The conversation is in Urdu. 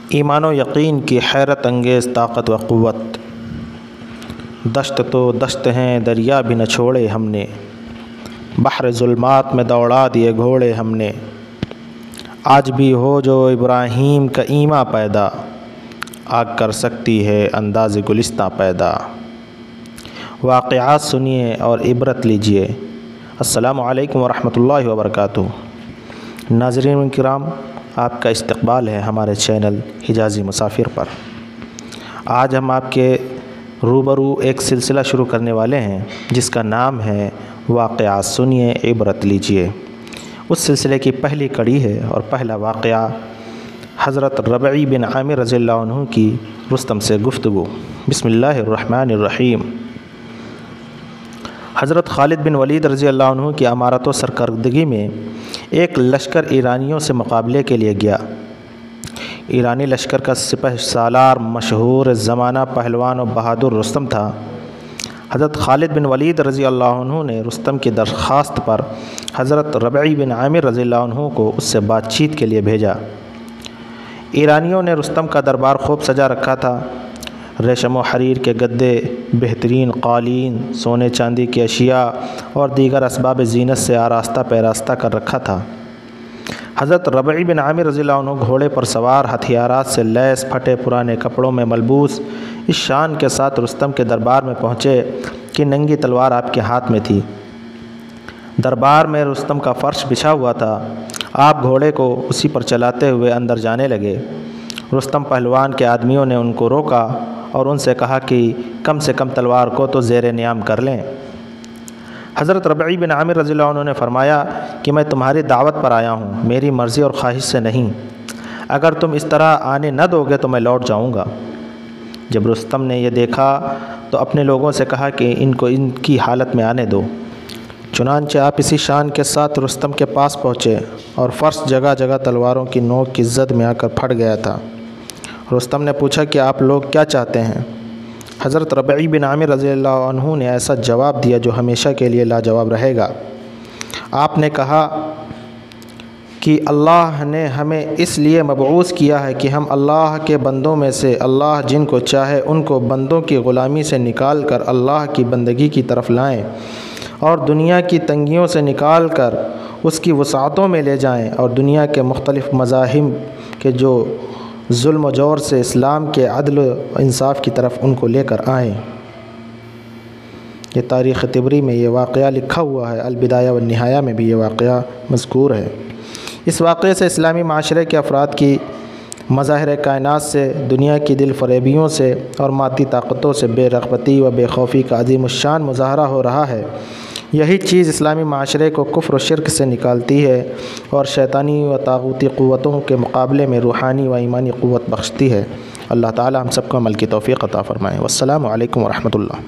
ایمان و یقین کی حیرت انگیز طاقت و قوت، دشت تو دشت ہیں دریا بھی نہ چھوڑے ہم نے، بحر ظلمات میں دوڑا دیے گھوڑے ہم نے، آج بھی ہو جو ابراہیم کا ایمان پیدا، آگ کر سکتی ہے انداز گلستاں پیدا۔ واقعات سنیے اور عبرت لیجیے۔ السلام علیکم ورحمۃ اللہ وبرکاتہ۔ ناظرین کرام، آپ کا استقبال ہے ہمارے چینل حجازی مسافر پر۔ آج ہم آپ کے روبرو ایک سلسلہ شروع کرنے والے ہیں جس کا نام ہے واقعات سنیے عبرت لیجیے۔ اس سلسلے کی پہلی کڑی ہے اور پہلا واقعہ حضرت ربعی بن عامر رضی اللہ عنہ کی رستم سے گفتگو۔ بسم اللہ الرحمن الرحیم۔ حضرت خالد بن ولید رضی اللہ عنہ کی امارت و سرکردگی میں ایک لشکر ایرانیوں سے مقابلے کے لیے گیا۔ ایرانی لشکر کا سپہ سالار مشہور زمانہ پہلوان و بہادر رستم تھا۔ حضرت خالد بن ولید رضی اللہ عنہ نے رستم کی درخواست پر حضرت ربعی بن عامر رضی اللہ عنہ کو اس سے بات چیت کے لیے بھیجا۔ ایرانیوں نے رستم کا دربار خوب سجا رکھا تھا۔ ریشم و حریر کے گدے، بہترین قالین، سونے چاندی کی اشیاء اور دیگر اسباب زینت سے آراستہ پیراستہ کر رکھا تھا۔ حضرت ربعی بن عامر رضی اللہ عنہ گھوڑے پر سوار، ہتھیارات سے لیس، پھٹے پرانے کپڑوں میں ملبوس، اس شان کے ساتھ رستم کے دربار میں پہنچے کہ ننگی تلوار آپ کے ہاتھ میں تھی۔ دربار میں رستم کا فرش بچھا ہوا تھا۔ آپ گھوڑے کو اسی پر چلاتے ہوئے اندر جانے لگے۔ رستم پہلوان کے آدمیوں نے ان کو روکا اور ان سے کہا کہ کم سے کم تلوار کو تو زیر نیام کر لیں۔ حضرت ربعی بن عامر رضی اللہ عنہ نے فرمایا کہ میں تمہاری دعوت پر آیا ہوں، میری مرضی اور خواہش سے نہیں۔ اگر تم اس طرح آنے نہ دو گے تو میں لوٹ جاؤں گا۔ جب رستم نے یہ دیکھا تو اپنے لوگوں سے کہا کہ ان کو ان کی حالت میں آنے دو۔ چنانچہ آپ اسی شان کے ساتھ رستم کے پاس پہنچے اور فرش جگہ جگہ تلواروں کی نوک کی زد میں آ کر پھٹ گیا تھا۔ رستم نے پوچھا کہ آپ لوگ کیا چاہتے ہیں؟ حضرت ربعی بن عامر رضی اللہ عنہ نے ایسا جواب دیا جو ہمیشہ کے لیے لاجواب رہے گا۔ آپ نے کہا کہ اللہ نے ہمیں اس لیے مبعوث کیا ہے کہ ہم اللہ کے بندوں میں سے اللہ جن کو چاہے ان کو بندوں کی غلامی سے نکال کر اللہ کی بندگی کی طرف لائیں اور دنیا کی تنگیوں سے نکال کر اس کی وسعتوں میں لے جائیں اور دنیا کے مختلف مذاہب کے جو ظلم و جور سے اسلام کے عدل و انصاف کی طرف ان کو لے کر آئیں۔ یہ تاریخ طبری میں یہ واقعہ لکھا ہوا ہے، البدایہ والنہایہ میں بھی یہ واقعہ مذکور ہے۔ اس واقعے سے اسلامی معاشرے کے افراد کی مظاہر کائنات سے، دنیا کی دل فریبیوں سے اور مادی طاقتوں سے بے رغبتی و بے خوفی کا عظیم الشان مظاہرہ ہو رہا ہے۔ یہی چیز اسلامی معاشرے کو کفر و شرک سے نکالتی ہے اور شیطانی و طاغوتی قوتوں کے مقابلے میں روحانی و ایمانی قوت بخشتی ہے۔ اللہ تعالی ہم سب کو عمل کی توفیق عطا فرمائے۔ والسلام علیکم ورحمۃ اللہ۔